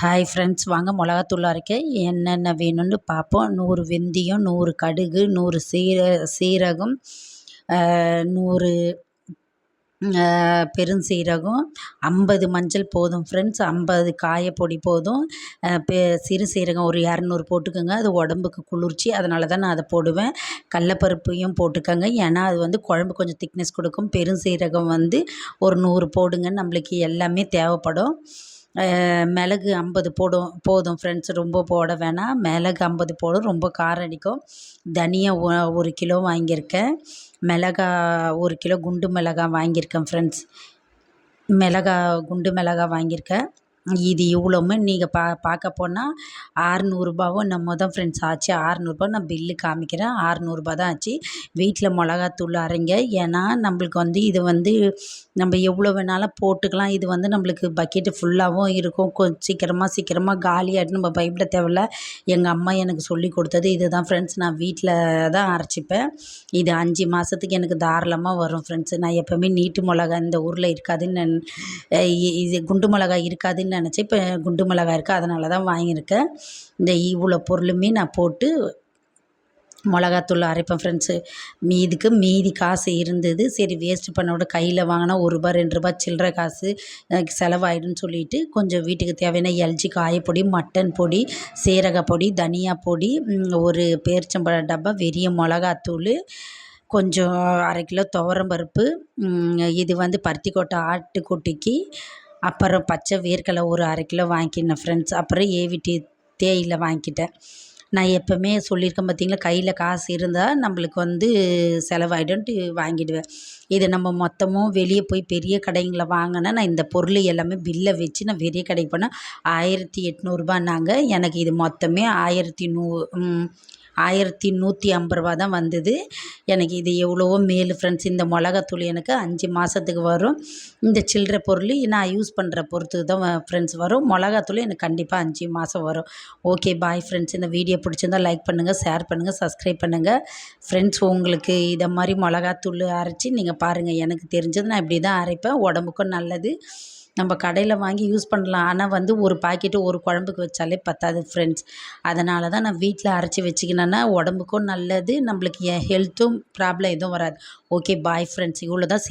Hi friends, வாங்க மிளகாத்தூள் அரைக்க என்னென்ன வேணும்னு பார்ப்போம். 100 வெந்தயம், 100 கடுகு, 100 சீரகம், 100 பெருஞ்சீரகம், 50 மஞ்சள் போதும் ஃப்ரெண்ட்ஸ். 50 காயப்பொடி போதும். சிறு சீரகம் ஒரு 200 போட்டுக்கோங்க. அது உடம்புக்கு குளிர்ச்சி, அதனால தான் நான் அதை போடுவேன். கடலப்பருப்பையும் போட்டுக்கோங்க, ஏன்னா அது வந்து குழம்பு கொஞ்சம் திக்னஸ் கொடுக்கும். பெருஞ்சீரகம் வந்து ஒரு 100 போடுங்க, நம்மளுக்கு எல்லாமே தேவைப்படும். மிளகு 50 போதும் ஃப்ரெண்ட்ஸ், ரொம்ப போட வேணாம். மிளகு 50 போடும், ரொம்ப காரம் அடிக்கும். தனியா 1 கிலோ வாங்கியிருக்கேன். மிளகா 1 கிலோ குண்டு மிளகா வாங்கியிருக்கேன் ஃப்ரெண்ட்ஸ். குண்டு மிளகா வாங்கியிருக்கேன். இது இவ்வளோவுமே நீங்கள் பார்க்க போனால் 600 என்னமோ தான் ஃப்ரெண்ட்ஸ் ஆச்சு. 600 நான் பில்லு காமிக்கிறேன். 600 தான் ஆச்சு. வீட்டில் மிளகாத்தூள் அரைங்க, ஏன்னா நம்மளுக்கு வந்து இது வந்து நம்ம எவ்வளோ வேணாலும் போட்டுக்கலாம். இது வந்து நம்மளுக்கு பக்கெட்டு ஃபுல்லாகவும் இருக்கும். சீக்கிரமாக காலியாகிட்டு நம்ம பயப்பட தேவையில்ல. எங்கள் அம்மா எனக்கு சொல்லி கொடுத்தது இது தான் ஃப்ரெண்ட்ஸ். நான் வீட்டில் தான் அரைச்சிப்பேன். இது 5 மாதத்துக்கு எனக்கு தாராளமாக வரும் ஃப்ரெண்ட்ஸ். நான் எப்போவுமே நீட்டு மிளகா இந்த ஊரில் இருக்காதுன்னு இது குண்டு மிளகா இருக்காதுன்னு நினச்சேன். இப்போ குண்டு மிளகா இருக்குது, அதனால தான் வாங்கியிருக்கேன். இந்த இவ்வளோ பொருளுமே நான் போட்டு மிளகாத்தூள் அரைப்பேன் ஃப்ரெண்ட்ஸு. மீதி காசு இருந்தது, சரி வேஸ்ட் பண்ண விட கையில் வாங்கினா ₹1 ₹2 சில்லற காசு செலவாயிடும்னு சொல்லிட்டு கொஞ்சம் வீட்டுக்கு தேவையான எல்ஜி காயப்பொடி, மட்டன் பொடி, சீரகப்பொடி, தனியா பொடி, ஒரு பேரிச்சம்பழ டப்பா, வெறிய மிளகாத்தூள், கொஞ்சம் 1/2 கிலோ துவரம்பருப்பு, இது வந்து பருத்திக்கொட்டை ஆட்டுக்குட்டிக்கு, அப்புறம் பச்சை வேர்க்கடலை ஒரு 1/2 கிலோ வாங்கிக்கினேன் ஃப்ரெண்ட்ஸ். அப்புறம் ஏவிடி தேயிலை வாங்கிக்கிட்டேன். நான் எப்போவுமே சொல்லியிருக்கேன் பார்த்தீங்களா, கையில் காசு இருந்தால் நம்மளுக்கு வந்து செலவாயிடும்ன்ட்டு வாங்கிடுவேன். இதை நம்ம மொத்தமும் வெளியே போய் பெரிய கடைங்களில் வாங்கினா, நான் இந்த பொருள் எல்லாமே பில்லை வச்சு நான் பெரிய கடைக்கு போனால் ₹1800 எனக்கு இது மொத்தமே 1150 தான் வந்தது. எனக்கு இது எவ்வளவோ மேலு ஃப்ரெண்ட்ஸ். இந்த மிளகாத்தூள் எனக்கு 5 மாதத்துக்கு வரும். இந்த சில்லற பொருள் நான் யூஸ் பண்ணுற பொறுத்து தான் ஃப்ரெண்ட்ஸ் வரும். மிளகாத்தூள் எனக்கு கண்டிப்பாக 5 மாதம் வரும். Okay, bye friends. இந்த வீடியோ பிடிச்சிருந்தா லைக் பண்ணுங்கள், ஷேர் பண்ணுங்கள், சப்ஸ்கிரைப் பண்ணுங்கள் ஃப்ரெண்ட்ஸ். உங்களுக்கு இதை மாதிரி மிளகாத்தூள் அரைச்சி நீங்கள் பாருங்கள். எனக்கு தெரிஞ்சது நான் இப்படி தான் அரைப்பேன். உடம்புக்கும் நல்லது. நம்ம கடையில் வாங்கி யூஸ் பண்ணலாம், ஆனால் வந்து ஒரு பாக்கெட்டு ஒரு குழம்புக்கு வச்சாலே பத்தாது ஃப்ரெண்ட்ஸ். அதனால தான் நான் வீட்டில் அரைச்சி வச்சுக்கினேன்னா உடம்புக்கும் நல்லது, நம்மளுக்கு ஹெல்த்தும் ப்ராப்ளம் எதுவும் வராது. Okay, bye friends. இவ்வளோ தான்